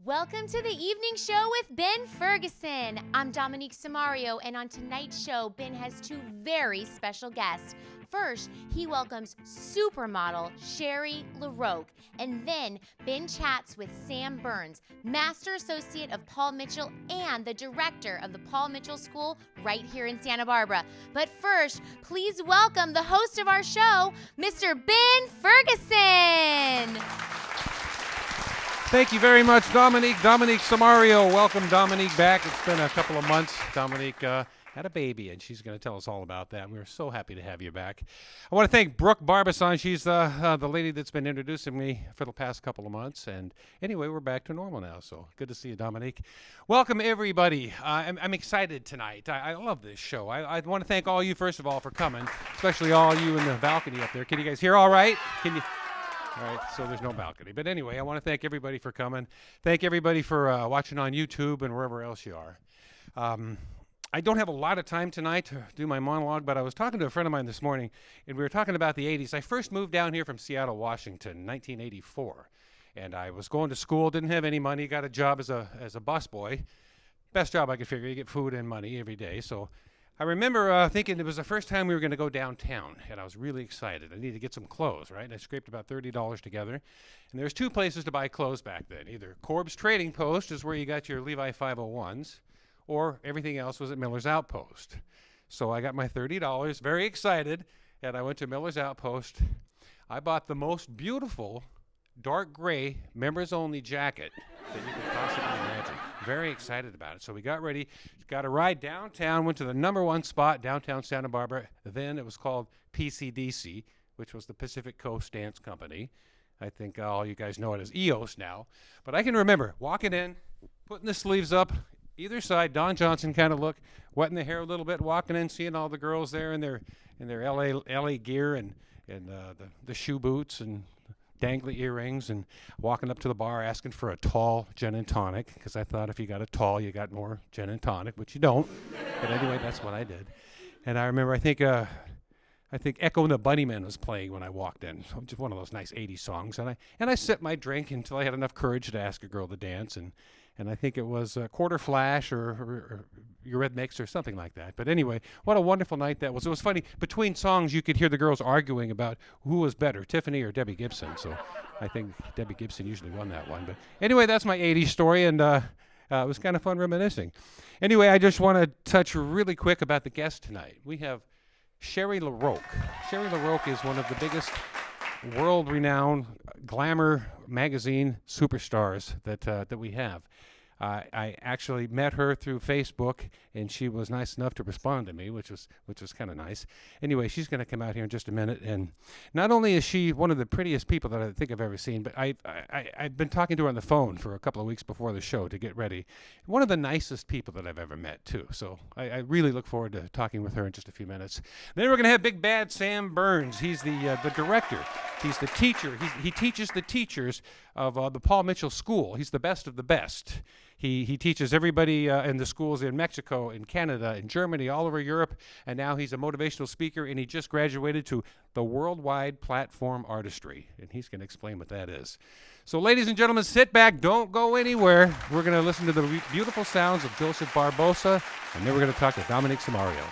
Welcome to the evening show with Ben Ferguson. I'm Dominique Samario, and on tonight's show, Ben has two very special guests. First, he welcomes Supermodel Sherrie Laroque, and then Ben chats with Sam Burns, Master Associate of Paul Mitchell and the Director of the Paul Mitchell School right here in Santa Barbara. But first, please welcome the host of our show, Mr. Ben Ferguson. Thank you very much, Dominique. Dominique Samario. Welcome, Dominique, back. It's been a couple of months. Dominique had a baby, and she's going to tell us all about that. We're so happy to have you back. I want to thank Brooke Barbosa. She's the lady that's been introducing me for the past couple of months. And anyway, we're back to normal now, so good to see you, Dominique. Welcome, everybody. I'm excited tonight. I love this show. I want to thank all you, first of all, for coming, especially all you in the balcony up there. Can you guys hear all right? Can you? All right, so there's no balcony. But anyway, I want to thank everybody for coming. Thank everybody for watching on YouTube and wherever else you are. I don't have a lot of time tonight to do my monologue, but I was talking to a friend of mine this morning, and we were talking about the 80s. I first moved down here from Seattle, Washington, in 1984. And I was going to school, didn't have any money, got a job as a busboy. Best job I could figure. You get food and money every day. So I remember thinking it was the first time we were going to go downtown, and I was really excited. I needed to get some clothes, right? And I scraped about $30 together. And there's two places to buy clothes back then. Either Corb's Trading Post is where you got your Levi 501s, or everything else was at Miller's Outpost. So I got my $30, very excited, and I went to Miller's Outpost. I bought the most beautiful dark gray members-only jacket that you could possibly imagine. Very excited about it. So we got ready, got a ride downtown, went to the number one spot, downtown Santa Barbara. Then it was called PCDC, which was the Pacific Coast Dance Company. I think all you guys know it as EOS now. But I can remember walking in, putting the sleeves up, either side, Don Johnson kind of look, wetting the hair a little bit, walking in, seeing all the girls there in their LA gear and the shoe boots and dangly earrings, and walking up to the bar asking for a tall gin and tonic, because I thought if you got a tall, you got more gin and tonic, which you don't. But anyway, that's what I did. And I remember, I think Echo and the Bunnymen was playing when I walked in. So just one of those nice 80s songs. And I sipped my drink until I had enough courage to ask a girl to dance. And I think it was Quarter Flash or Eurythmics or something like that. But anyway, what a wonderful night that was. It was funny. Between songs, you could hear the girls arguing about who was better, Tiffany or Debbie Gibson. So I think Debbie Gibson usually won that one. But anyway, that's my 80s story, and it was kind of fun reminiscing. Anyway, I just want to touch really quick about the guest tonight. We have Sherrie Laroque. Sherrie Laroque is one of the biggest world-renowned glamour magazine superstars that we have. I actually met her through Facebook, and she was nice enough to respond to me, which was kind of nice. Anyway, she's going to come out here in just a minute, and not only is she one of the prettiest people that I think I've ever seen, but I've been talking to her on the phone for a couple of weeks before the show to get ready. One of the nicest people that I've ever met, too. So I really look forward to talking with her in just a few minutes. Then we're going to have Big Bad Sam Burns. He's the director. He's the teacher. He teaches the teachers of the Paul Mitchell School. He's the best of the best. He teaches everybody in the schools in Mexico, in Canada, in Germany, all over Europe, and now he's a motivational speaker, and he just graduated to the Worldwide Platform Artistry, and he's going to explain what that is. So ladies and gentlemen, sit back, don't go anywhere. We're going to listen to the beautiful sounds of Joseph Barbosa, and then we're going to talk to Dominique Samario.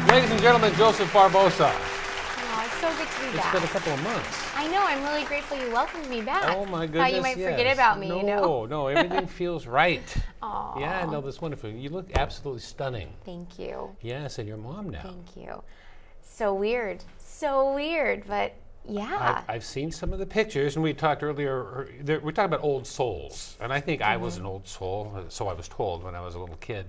Ladies and gentlemen, Joseph Barbosa. Oh, it's so good to be back. It's been a couple of months. I know. I'm really grateful you welcomed me back. Oh, my goodness, thought you might forget about me, no, you know? No, everything feels right. Aww. Yeah, no, that's wonderful. You look absolutely stunning. Thank you. Yes, and your mom now. Thank you. So weird, but Yeah. I've seen some of the pictures, and we talked earlier. We're talking about old souls, and I think I was an old soul, so I was told when I was a little kid.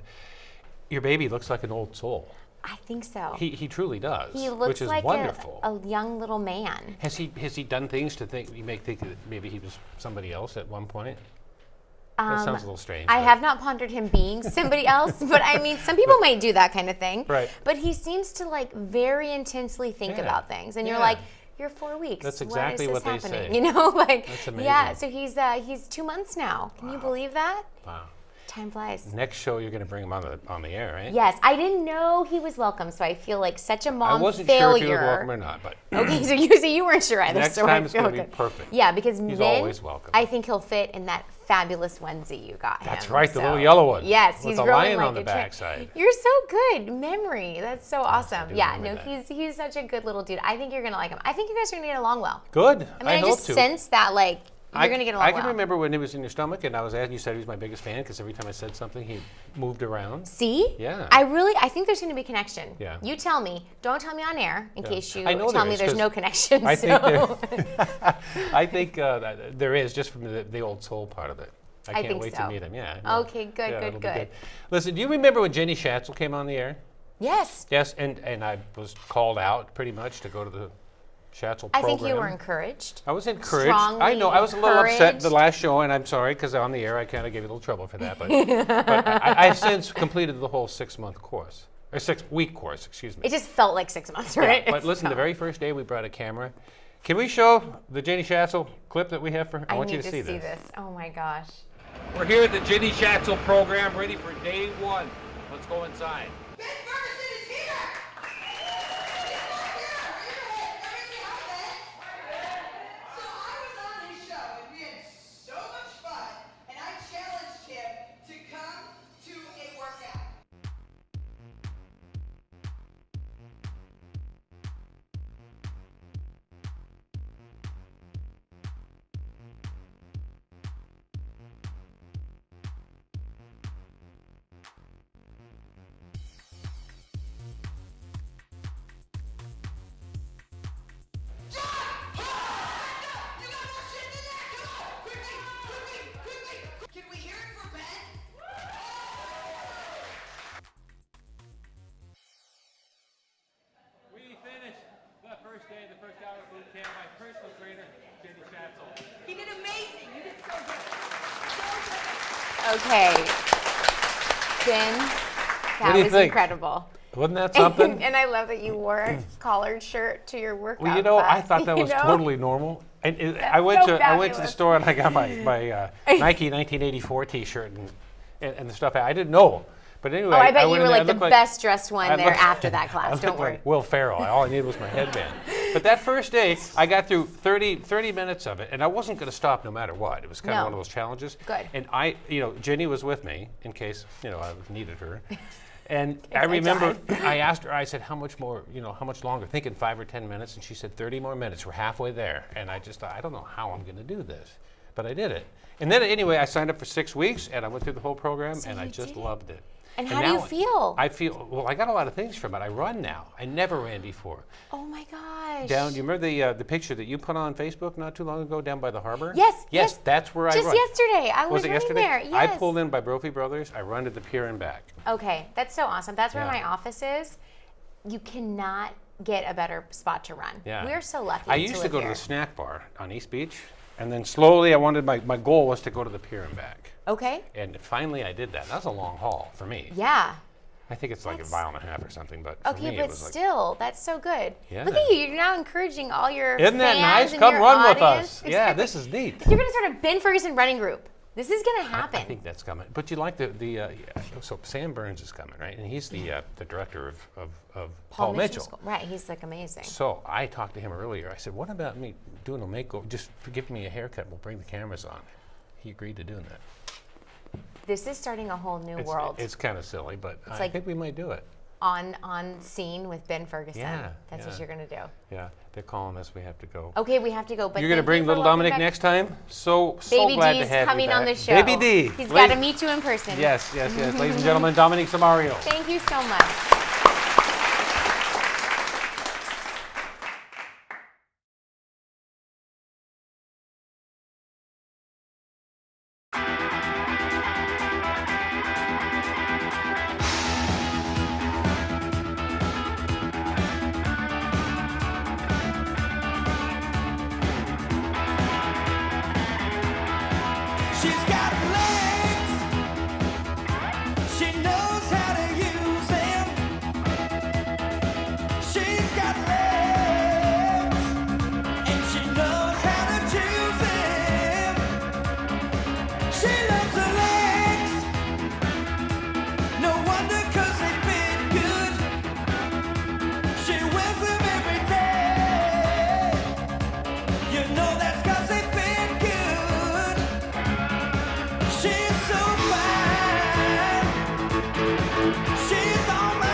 Your baby looks like an old soul. I think so. He truly does. He looks which is like wonderful. a young little man. Has he done things to think you make think that maybe he was somebody else at one point? That sounds a little strange. I have not pondered him being somebody else, but I mean, some people might do that kind of thing. Right. But he seems to like very intensely think about things, and you're like, you're 4 weeks. That's exactly what they happening? say. You know, like That's amazing. yeah. So he's 2 months now. Can you believe that? Wow. Time flies. Next show, you're going to bring him on the air, right? Yes, I didn't know he was welcome, so I feel like such a mom I wasn't failure. sure if he was welcome or not, but Okay, so you weren't sure either. next so time I it's feel going to be good. perfect. Yeah, because He's then always welcome. I think he'll fit in that fabulous onesie you got him. That's right, the so. little yellow one. Yes, with he's the growing lion like on the a backside. You're so good. Memory. That's so awesome. do Yeah, remember no, that. he's such a good little dude. I think you're gonna like him. I think you guys are gonna get along well. Good. I mean, I hope just to. sense that like you're gonna get along I well. can remember when he was in your stomach, and I was asking. You said he was my biggest fan because every time I said something, he moved around. See? Yeah. I think there's going to be a connection. Yeah. You tell me. Don't tell me on air in case you I know tell there me is, there's 'cause no connection. I so. think I think that there is, just from the old soul part of it. I can't think wait so. to meet him. Yeah. no. Okay, good, Yeah, good, it'll be good. Listen, do you remember when Jenny Schatzel came on the air? Yes. Yes, and I was called out pretty much to go to the Schatzel I program. think you were encouraged. I was encouraged. Strongly I know. I was a little upset the encouraged. last show, and I'm sorry because on the air I kind of gave you a little trouble for that. But, I've since completed the whole 6-month course, or 6-week course, excuse me. It just felt like 6 months, right? But listen, the very first day we brought a camera. Can we show the Jenny Schatzel clip that we have for her? I want you to see this. Oh my gosh. We're here at the Jenny Schatzel program, ready for day 1. Let's go inside. Ben Ferguson is here! So I was on his show and we had so much fun, and I challenged him to come to a workout. Can we hear it for Ben? We finished the first day, the first hour of boot camp. My personal trainer, Jenny Schatzel. He did amazing. You did so good. Okay. Ben, What that do you was think? incredible. Wasn't that something? And I love that you wore a collared shirt to your workout Well, you know, I class, thought that you was know? totally normal. And I went so to I went to the fabulous. store and I got my Nike 1984 T-shirt and the stuff. I didn't know, but anyway. Oh, I bet you went were in there, like I the looked best dressed one I there looked- after that I class. looked Don't worry. like Will Ferrell. All I needed was my headband. But that first day, I got through 30 minutes of it, and I wasn't going to stop no matter what. It was kind of No. one of those challenges. Good. And Jenny was with me in case I needed her. And I I remember died. I asked her, I said, how much more, how much longer? Thinking 5 or 10 minutes. And she said, 30 more minutes. We're halfway there. And I just thought, I don't know how I'm going to do this. But I did it. And then anyway, I signed up for 6 weeks and I went through the whole program and I you just did it. loved it. And how do you now feel? I feel, well, I got a lot of things from it. I run now. I never ran before. Oh my gosh. Do you remember the picture that you put on Facebook not too long ago down by the harbor? Yes, Yes, yes. that's where I Just run. yesterday, I was it running yesterday? there. I Yes. pulled in by Brophy Brothers. I run to the pier and back. Okay, that's so awesome. That's where Yeah. my office is. You cannot get a better spot to run. Yeah. We're so lucky. I used to live go to here. the snack bar on East Beach, and then slowly I wanted my goal was to go to the pier and back. Okay. And finally I did that. That was a long haul for me. Yeah. I think it's like That's- a mile and a half or something, but for Okay, me but it was like, still, that's so good. Yeah. Look at you. You're now encouraging all your isn't that fans nice? and Come your run with audience. us. Yeah, this is neat. You're going to start a Ben Ferguson running group. This is going to happen. I think that's coming. But you like so Sam Burns is coming, right? And he's the director of Paul Mitchell. School. Right, he's like amazing. So I talked to him earlier. I said, what about me doing a makeover? Just give me a haircut. We'll bring the cameras on. He agreed to doing that. This is starting a whole new world It's kind of silly, but I like- think we might do it. on scene with Ben Ferguson. Yeah, That's what yeah. you're going to do. Yeah, they're calling us. We have to go. Okay, we have to go. But You're going to thank bring you for little welcoming Dominic back. next time? So Baby glad D's to have coming you on back. the show. Baby D. He's Ladies- got to meet you in person. Yes. Ladies and gentlemen, Dominic Samario. Thank you so much. she's so fine. She's all mine.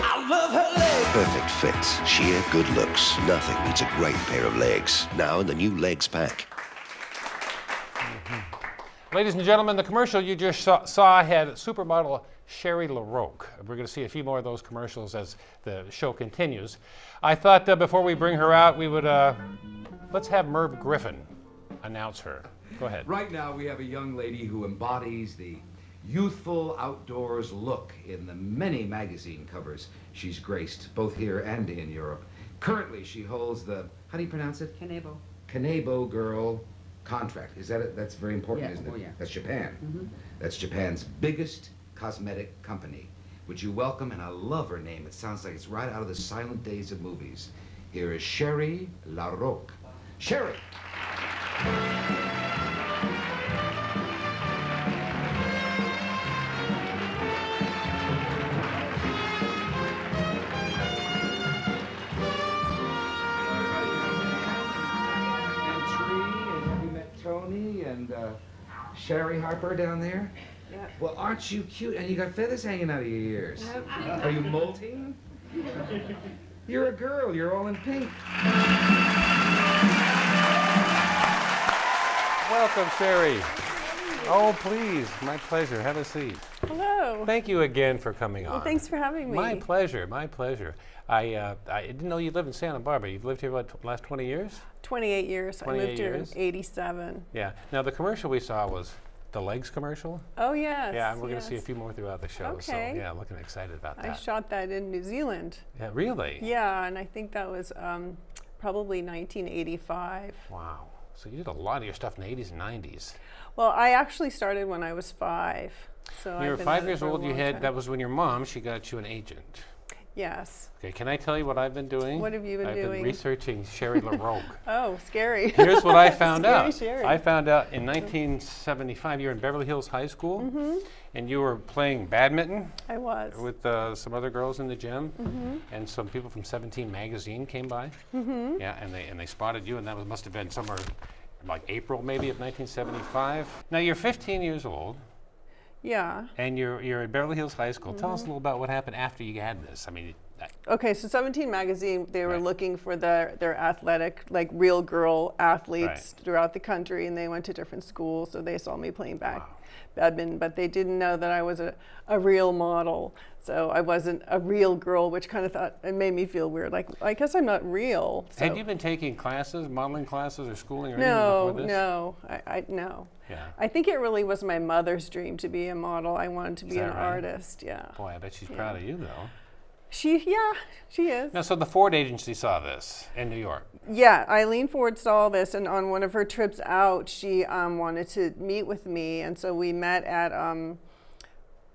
I love her legs. Perfect fits, sheer good looks. Nothing beats a great pair of legs. Now in the new Legs pack. Ladies and gentlemen, the commercial you just saw had supermodel Sherrie Laroque. We're going to see a few more of those commercials as the show continues. I thought before we bring her out, we would let's have Merv Griffin announce her. Go ahead. Right now, we have a young lady who embodies the youthful outdoors look in the many magazine covers she's graced, both here and in Europe. Currently, she holds the, how do you pronounce it? Kanebo. Kanebo Girl contract. Is that it? That's very important, Yeah. isn't it? Oh, yeah. That's Japan. Mm-hmm. That's Japan's biggest cosmetic company. Would you welcome, and I love her name. It sounds like it's right out of the silent days of movies. Here is Sherrie Laroque. Sherrie! Tony and Sherry Harper down there? Yeah. Well, aren't you cute? And you got feathers hanging out of your ears. Are you molting? You're a girl. You're all in pink. Welcome, Sherrie. Oh, please. My pleasure. Have a seat. Hello. Thank you again for coming on. Well, thanks for having me. My pleasure. My pleasure. I didn't know you lived in Santa Barbara. You've lived here, what, last 20 years? 28 years. 28 I moved here in years? 87. Yeah. Now, the commercial we saw was the Legs commercial. Oh, yes. Yeah, and we're going to yes. see a few more throughout the show. Okay. So, yeah, looking excited about that. I shot that in New Zealand. Yeah, really? Yeah, and I think that was probably 1985. Wow. So you did a lot of your stuff in the 80s and 90s. Well, I actually started when I was 5. So You were I've been 5 at it years for a old. You long had time. that was when your mom, she got you an agent. Yes. Okay, can I tell you what I've been doing? What have you been I've doing? been researching Sherrie Laroque. Oh, scary. Here's what I found Scary out. Sherrie. I found out in 1975 you were in Beverly Hills High School, and you were playing badminton I was. with some other girls in the gym, and some people from 17 magazine came by. Yeah, and they spotted you, and that must have been somewhere like April maybe of 1975. Now you're 15 years old. Yeah. And you're at Beverly Hills High School. Tell us a little about what happened after you had this. I mean, Okay, so 17 magazine, they were Right. looking for their athletic, like real girl athletes Right. throughout the country, and they went to different schools, so they saw me playing badminton, but they didn't know that I was a real model. So I wasn't a real girl, which kind of thought, it made me feel weird. Like, I guess I'm not real. So. had you been taking classes, modeling classes or schooling or anything No, before this? no. Yeah. I think it really was my mother's dream to be a model. I wanted to be that an right? artist, yeah. Boy, I bet she's proud of you, though. She is. Now, so the Ford agency saw this in New York. Yeah, Eileen Ford saw this, and on one of her trips out, she wanted to meet with me, and so we met at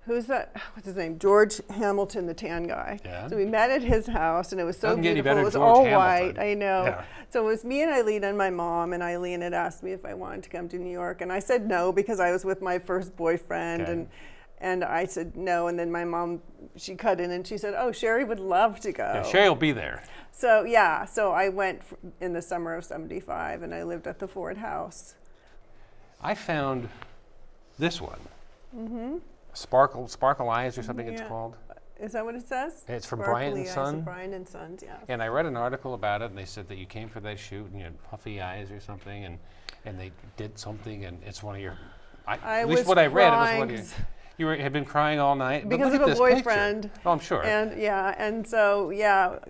who's that? What's his name? George Hamilton, the tan guy. Yeah. So we met at his house, and it was so Doesn't get any beautiful. better It was than all George white. Hamilton. I know. Yeah. So it was me and Eileen and my mom, and Eileen had asked me if I wanted to come to New York, and I said no because I was with my first boyfriend, Okay. and I said no, and then my mom, she cut in and she said, "Oh, Sherrie would love to go." Yeah, Sherrie will be there. So yeah, so I went in the summer of '75, and I lived at the Ford house. I found this one. Sparkle Eyes or something it's Yeah. called. Is that what it says? It's from Sparkly Bryant and Eyes of Son? Bryant and Sons, yeah. And I read an article about it, and they said that you came for that shoot, and you had puffy eyes or something, and they did something, and it's one of your. I at least was what I read, it was crying one of your. You had been crying all night. But because look of at a this boyfriend. Picture. Oh, I'm sure. And so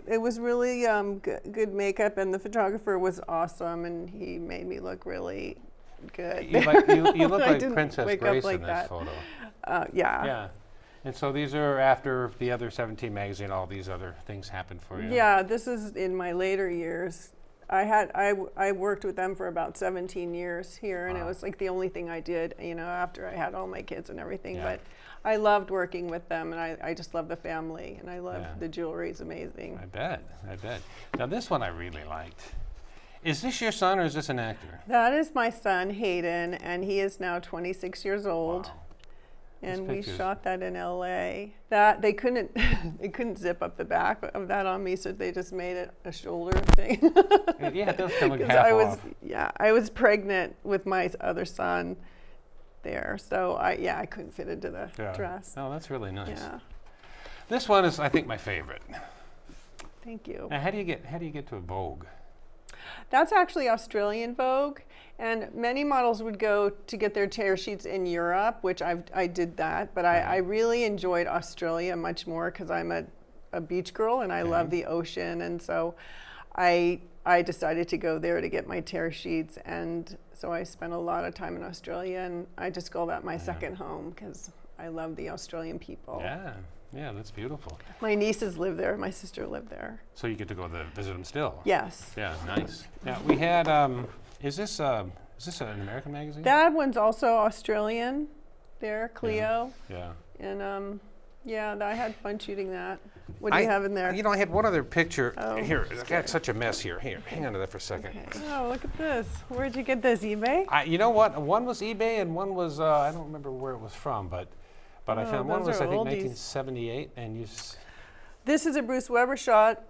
it was really good makeup, and the photographer was awesome, and he made me look really good. you look I like didn't Princess wake up Grace like in this that. photo. Yeah. Yeah. And so these are after the other 17 magazine, all these other things happened for you. Yeah, this is in my later years. I worked with them for about 17 years here, and it Wow. was like the only thing I did, after I had all my kids and everything. Yeah. But I loved working with them, and I just love the family, and I love Yeah. the jewelry is amazing. I bet. Now this one I really liked. Is this your son or is this an actor? That is my son, Hayden, and he is now 26 years old. Wow. And we pictures. shot that in LA. That they couldn't they couldn't zip up the back of that on me, so they just made it a shoulder thing. Yeah, it does come like 'Cause half I was off. I was pregnant with my other son there, so I couldn't fit into the dress. Oh, that's really nice. Yeah, This one is, I think, my favorite. thank you. Now, how do you get to a Vogue? That's actually Australian Vogue, and many models would go to get their tear sheets in Europe, which I did that, but I really enjoyed Australia much more because I'm a beach girl and I love the ocean, and so I decided to go there to get my tear sheets, and so I spent a lot of time in Australia, and I just call that my second home because I love the Australian people. Yeah. Yeah, that's beautiful. My nieces live there. My sister lived there. So you get to go visit them still. Yes. Yeah, nice. Yeah, we had. Is this an American magazine? That one's also Australian. There, Cleo. Yeah. And I had fun shooting that. What do you have in there? You know, I had one other picture. Oh, Here, I got such a mess here. Here, hang on to that for a second. Okay. Oh, look at this. Where'd you get this, eBay? You know what? One was eBay and one was I don't remember where it was from, but I found one those was I are think oldies. 1978, and This is a Bruce Weber shot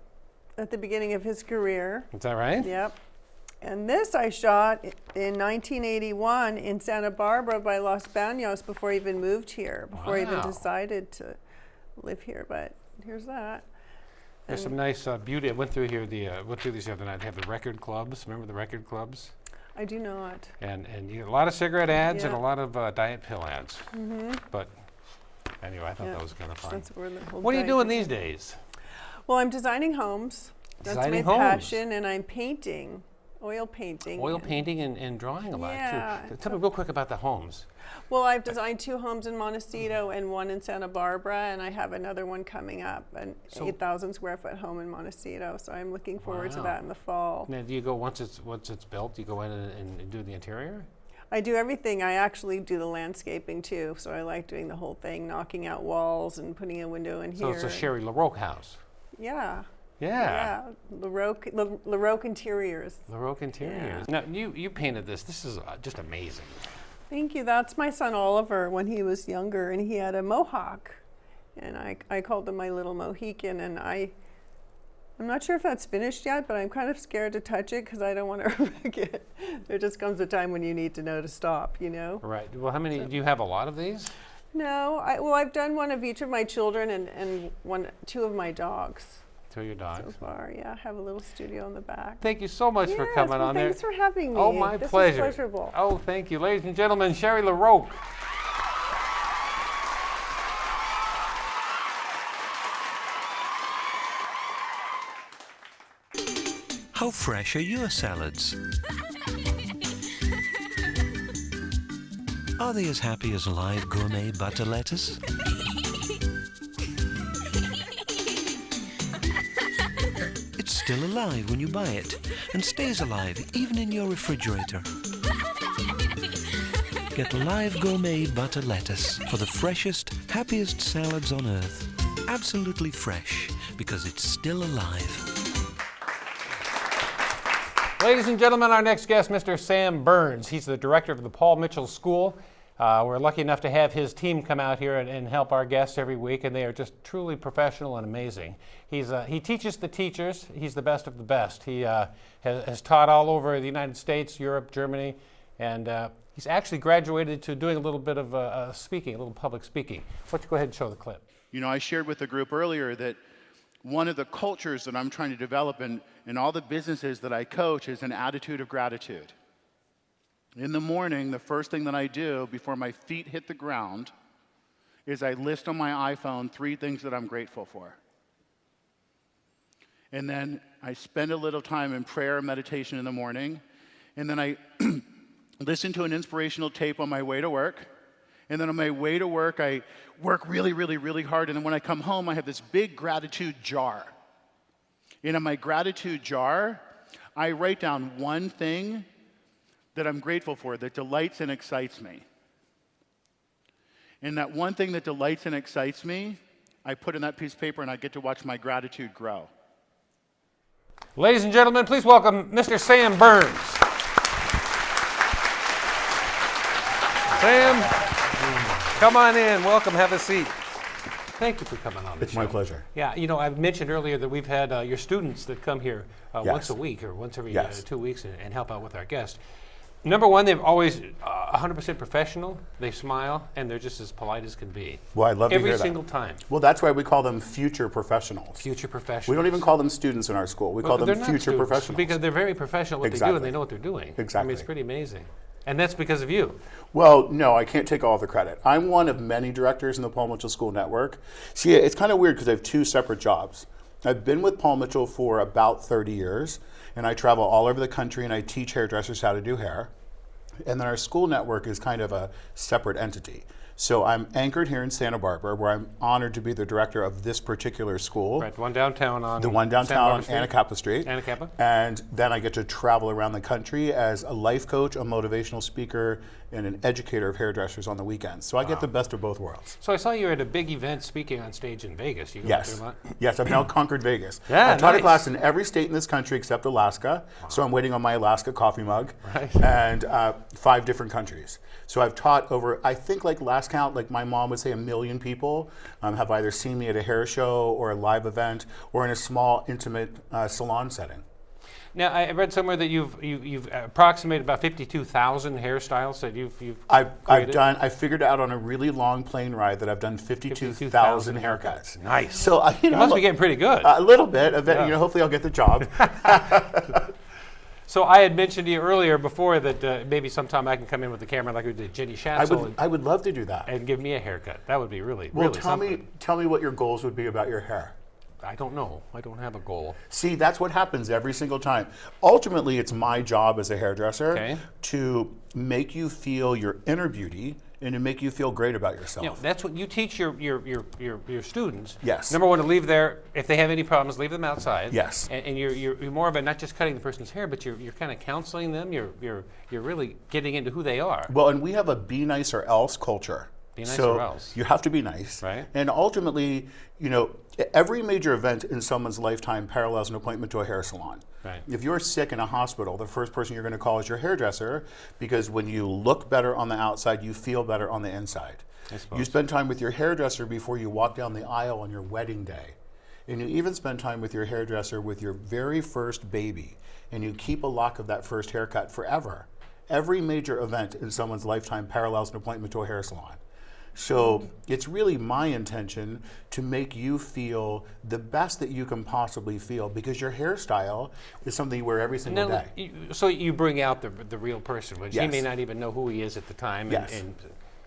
at the beginning of his career. is that right? Yep. And this I shot in 1981 in Santa Barbara by Los Banos before I even moved here, before I even Wow. decided to live here. But here's that. There's some nice beauty. I went through here. Went through these the other night. They have the record clubs. Remember the record clubs? I do not. And you get a lot of cigarette ads and a Yeah. lot of diet pill ads. But anyway, I thought Yeah. that was kind of fun. That's where the whole What are you diet doing thing- these days? Well, I'm designing homes. That's Designing my homes. passion, and I'm painting, oil painting. Oil painting and drawing a lot Yeah. too. Tell me real quick about the homes. Well, I've designed 2 homes in Montecito and 1 in Santa Barbara, and I have another one coming up, an 8,000 square foot home in Montecito. So I'm looking forward to Wow. that in the fall. Now, do you go once it's built? You go in and do the interior? I do everything. I actually do the landscaping too, so I like doing the whole thing, knocking out walls and putting a window in So here. it's a Sherrie Laroque house. Yeah. Yeah. Laroque Interiors. Laroque interiors. Now you painted this. This is just amazing. Thank you. That's my son Oliver when he was younger, and he had a mohawk, and I called him my little Mohican, and I'm not sure if that's finished yet, but I'm kind of scared to touch it because I don't want to wreck it. There just comes a time when you need to know to stop, you know? Right. Well, how many do you have? A lot of these? No, I've done one of each of my children and 2 of my dogs. 2 of your dogs. So far, yeah, I have a little studio in the back. Thank you so much for Yes, coming well, on there. thanks for having me. Oh, my This pleasure. was pleasurable. Oh, thank you. Ladies and gentlemen, Sherrie Laroque. How fresh are your salads? Are they as happy as live gourmet butter lettuce? It's still alive when you buy it and stays alive even in your refrigerator. Get live gourmet butter lettuce for the freshest, happiest salads on earth. Absolutely fresh because it's still alive. Ladies and gentlemen, our next guest, Mr. Sam Burns. He's the director of the Paul Mitchell School. We're lucky enough to have his team come out here and help our guests every week, and they are just truly professional and amazing. He teaches the teachers. He's the best of the best. He has taught all over the United States, Europe, Germany, and he's actually graduated to doing a little bit of speaking, a little public speaking. Why don't you go ahead and show the clip? You know, I shared with the group earlier that one of the cultures that I'm trying to develop in all the businesses that I coach is an attitude of gratitude. In the morning, the first thing that I do before my feet hit the ground is I list on my iPhone 3 things that I'm grateful for. And then I spend a little time in prayer and meditation in the morning. And then I listen to an inspirational tape on my way to work. And then on my way to work, I work really, really, really hard. And then when I come home, I have this big gratitude jar. And in my gratitude jar, I write down one thing that I'm grateful for that delights and excites me. And that one thing that delights and excites me, I put in that piece of paper and I get to watch my gratitude grow. Ladies and gentlemen, please welcome Mr. Sam Burns. Sam. Come on in. Welcome. Have a seat. Thank you for coming on the It's show. my pleasure. Yeah, you know, I mentioned earlier that we've had your students that come here once a week or once every 2 weeks and help out with our guests. Number one, they've always 100% professional. They smile, and they're just as polite as can be. Well, I love to hear that. Every single time. Well, that's why we call them future professionals. Future professionals. We don't even call them students in our school. We call them future professionals. Because they're very professional at what they do, and they know what they're doing. Exactly. I mean, it's pretty amazing. And that's because of you. Well, no, I can't take all of the credit. I'm one of many directors in the Paul Mitchell School Network. See, it's kind of weird because I have two separate jobs. I've been with Paul Mitchell for about 30 years, and I travel all over the country, and I teach hairdressers how to do hair. And then our school network is kind of a separate entity. So I'm anchored here in Santa Barbara, where I'm honored to be the director of this particular school. Right, the one downtown on The one downtown on Anacapa Street. Anacapa. And then I get to travel around the country as a life coach, a motivational speaker, and an educator of hairdressers on the weekends. So I get the best of both worlds. So I saw you at a big event speaking on stage in Vegas. You go Yes. through a lot? Yes, I've now conquered Vegas. Yeah, I've taught a nice. class in every state in this country except Alaska. So I'm waiting on my Alaska coffee mug. Right. And 5 different countries. So I've taught over, I think like last count, like my mom would say 1 million people have either seen me at a hair show or a live event or in a small, intimate salon setting. Now, I read somewhere that you've approximated about 52,000 hairstyles that you've created. I figured out on a really long plane ride that I've done 52,000 haircuts. Nice. So You must be getting pretty good. A little bit. Yeah. You know, hopefully I'll get the job. So I had mentioned to you earlier before that maybe sometime I can come in with the camera like we did Jenny Schatzel I would love to do that. and give me a haircut. That would be really, Well, really tell me what your goals would be about your hair. I don't know. I don't have a goal. See, that's what happens every single time. Ultimately, it's my job as a hairdresser to make you feel your inner beauty and to make you feel great about yourself. You know, that's what you teach your students. Yes. Number one, to leave there, if they have any problems, leave them outside. Yes. And you're more of a not just cutting the person's hair, but you're kind of counseling them. You're really getting into who they are. Well, and we have a be nice or else culture. Be nice so or else. You have to be nice. Right. And ultimately, you know, every major event in someone's lifetime parallels an appointment to a hair salon. Right. If you're sick in a hospital, the first person you're going to call is your hairdresser because when you look better on the outside, you feel better on the inside. You spend time with your hairdresser before you walk down the aisle on your wedding day. And you even spend time with your hairdresser with your very first baby. And you keep a lock of that first haircut forever. Every major event in someone's lifetime parallels an appointment to a hair salon. So it's really my intention to make you feel the best that you can possibly feel because your hairstyle is something you wear every single day. So you bring out the real person, which he Yes. may not even know who he is at the time. Yes. And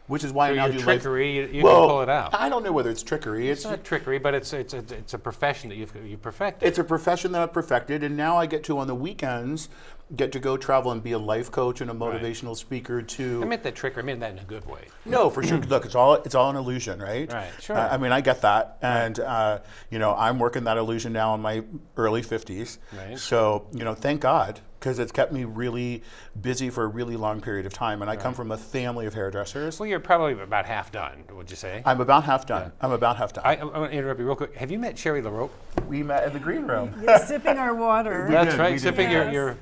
which is why I now do trickery. You well, can pull it out. I don't know whether it's trickery. It's not trickery, but it's a profession that you've perfected. It's a profession that I've perfected, and now I get to on the weekends get to go travel and be a life coach and a motivational speaker to. I meant that trickery. I meant that in a good way. No, for sure. Look, it's all an illusion, right? Right. Sure. I mean, I get that, and you know, I'm working that illusion now in my early 50s. Right. So you know, thank God, because it's kept me really busy for a really long period of time, and I come from a family of hairdressers. Well, you're probably about half done, would you say? I'm about half done. I'm about half done. I want to interrupt you real quick. Have you met Sherrie Laroque? We met in the green room. Yes, sipping our water. That's right, we sipping did. your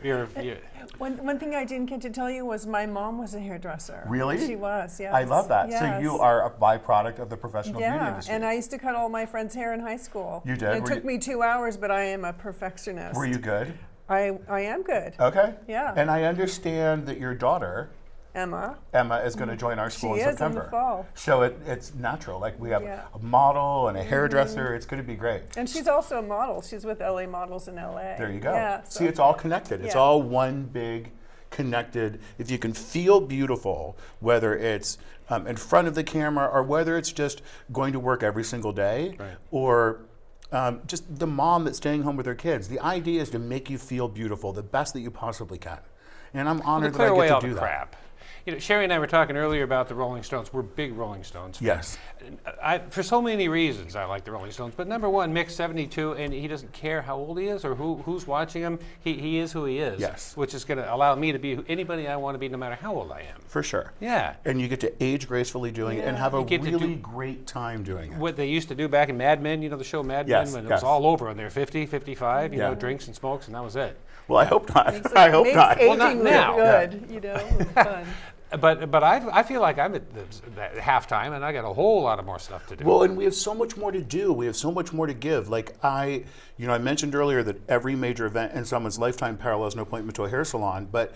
One thing I didn't get to tell you was my mom was a hairdresser. Really? She was, yes. I love that. Yes. So you are a byproduct of the professional beauty Yeah, industry. and I used to cut all my friends' hair in high school. You did? And it Were took you- me 2 hours, but I am a perfectionist. Were you good? I am good. Okay. Yeah. And I understand that your daughter, Emma. Emma, is going to join our school She in is in the September. fall. So it's natural. Like we have Yeah. a model and a hairdresser. It's going to be great. And she's also a model. She's with LA Models in LA. There you go. Yeah, See, it's all connected. It's Yeah. all one big connected. If you can feel beautiful, whether it's in front of the camera or whether it's just going to work every single day, or just the mom that's staying home with her kids. The idea is to make you feel beautiful, the best that you possibly can. And I'm honored that clear I away get all to do the that. crap. You know, Sherrie and I were talking earlier about the Rolling Stones. We're big Rolling Stones fans. Yes. For so many reasons, I like the Rolling Stones. But number one, Mick's 72, and he doesn't care how old he is or who's watching him. He is who he is. Yes. Which is going to allow me to be anybody I want to be, no matter how old I am. For sure. Yeah. And you get to age gracefully doing it and have a You get to really do great time doing it. What they used to do back in Mad Men, you know, the show Mad Yes, Men, when it yes. was all over when they were 50, 55, you Yeah. know, drinks and smokes, and that was it. Well, I hope not. I hope Makes not. aging Well, not look now. good, you know, it was fun. But I feel like I'm at halftime, and I got a whole lot of more stuff to do. Well, and we have so much more to do. We have so much more to give. Like I mentioned earlier that every major event in someone's lifetime parallels an appointment to a hair salon, but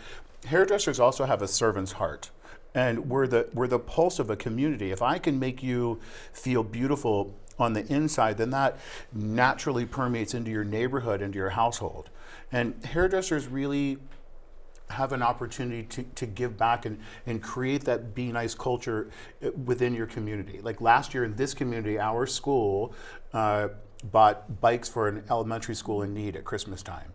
hairdressers also have a servant's heart. And we're the pulse of a community. If I can make you feel beautiful on the inside, then that naturally permeates into your neighborhood, into your household. And hairdressers really have an opportunity to give back and create that be nice culture within your community. Like last year in this community, our school bought bikes for an elementary school in need at Christmas time.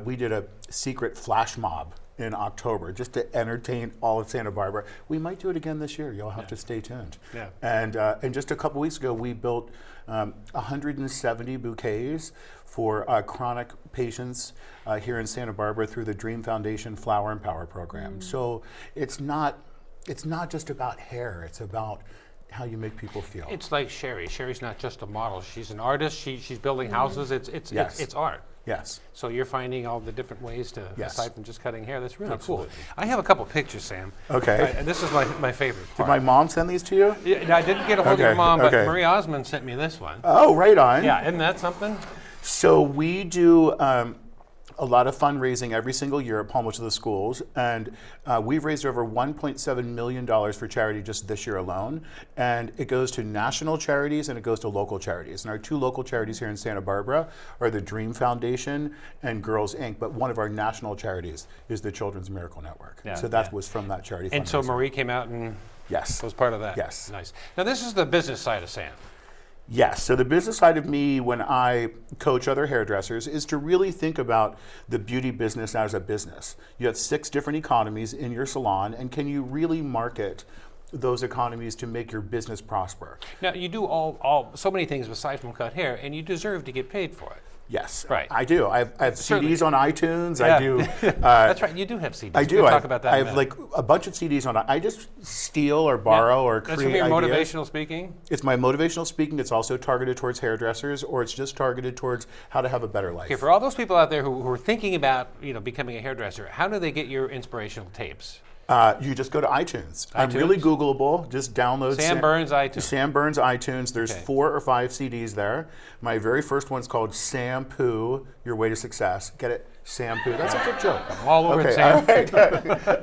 We did a secret flash mob in October just to entertain all of Santa Barbara. We might do it again this year. You'll have to stay tuned. Yeah. And just a couple weeks ago, we built 170 bouquets for chronic patients here in Santa Barbara through the Dream Foundation Flower and Power program. So it's not just about hair. It's about how you make people feel. It's like Cheri. Cheri's not just a model. She's an artist. She's building houses. It's art. Yes. So you're finding all the different ways to, Yes. aside from just cutting hair. That's really Absolutely. cool. I have a couple pictures, Sam. Okay. And this is my favorite Did part. my mom send these to you? Yeah, I didn't get a hold of your Okay, mom, but okay. Marie Osmond sent me this one. Oh, right on. Yeah, isn't that something? So we do a lot of fundraising every single year at Palm to the schools, and we've raised over $1.7 million for charity just this year alone, and it goes to national charities and it goes to local charities. And our two local charities here in Santa Barbara are the Dream Foundation and Girls Inc., but one of our national charities is the Children's Miracle Network. Yeah, so that was from that charity And so fundraiser. Marie came out and Yes. was part of that. Yes. Nice. Now this is the business side of Sam. Yes, so the business side of me when I coach other hairdressers is to really think about the beauty business as a business. You have 6 different economies in your salon, and can you really market those economies to make your business prosper? Now you do so many things aside from cut hair, and you deserve to get paid for it. Yes, Right. I do. I have Certainly. CDs on iTunes. Yeah. I do. That's right. You do have CDs. I We do. can talk about that. I in a have minute. like a bunch of CDs on. I just steal or borrow or That's create from your ideas. motivational speaking. It's my motivational speaking. It's also targeted towards hairdressers, or it's just targeted towards how to have a better life. Okay, for all those people out there who are thinking about becoming a hairdresser, how do they get your inspirational tapes? You just go to iTunes. I'm really Googleable. Just download Sam Burns iTunes. Sam Burns iTunes. There's Okay. 4 or 5 CDs there. My very first one's called Shampoo, Your Way to Success. Get it? Shampoo. That's a good joke. I'm all over it, Sam.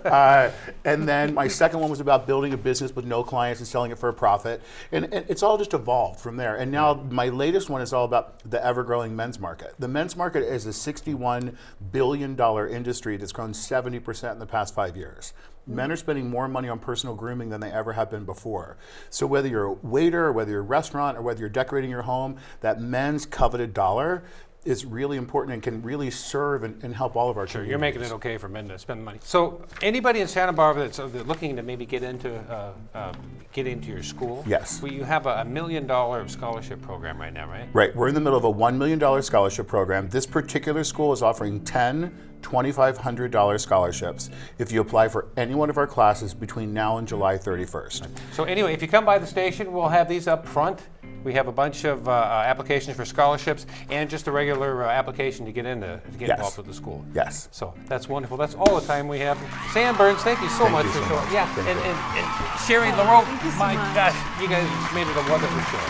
All right. And then my second one was about building a business with no clients and selling it for a profit. And it's all just evolved from there. And now my latest one is all about the ever-growing men's market. The men's market is a $61 billion industry that's grown 70% in the past 5 years. Men are spending more money on personal grooming than they ever have been before. So whether you're a waiter, or whether you're a restaurant, or whether you're decorating your home, that men's coveted dollar is really important and can really serve and help all of our Sure, communities. you're making it okay for men to spend money. So anybody in Santa Barbara that's looking to maybe get into your school, Yes. well, you have a $1 million scholarship program right now, right? Right, we're in the middle of a $1 million scholarship program. This particular school is offering 10 $2,500 scholarships if you apply for any one of our classes between now and July 31st. So anyway, if you come by the station, we'll have these up front. We have a bunch of applications for scholarships and just a regular application to get Yes. involved with the school. Yes. So that's wonderful. That's all the time we have. Sam Burns, thank you so much you for so showing. much. Yeah, Thank and you. Sherrie Laroque, my gosh, you guys made it a wonderful show.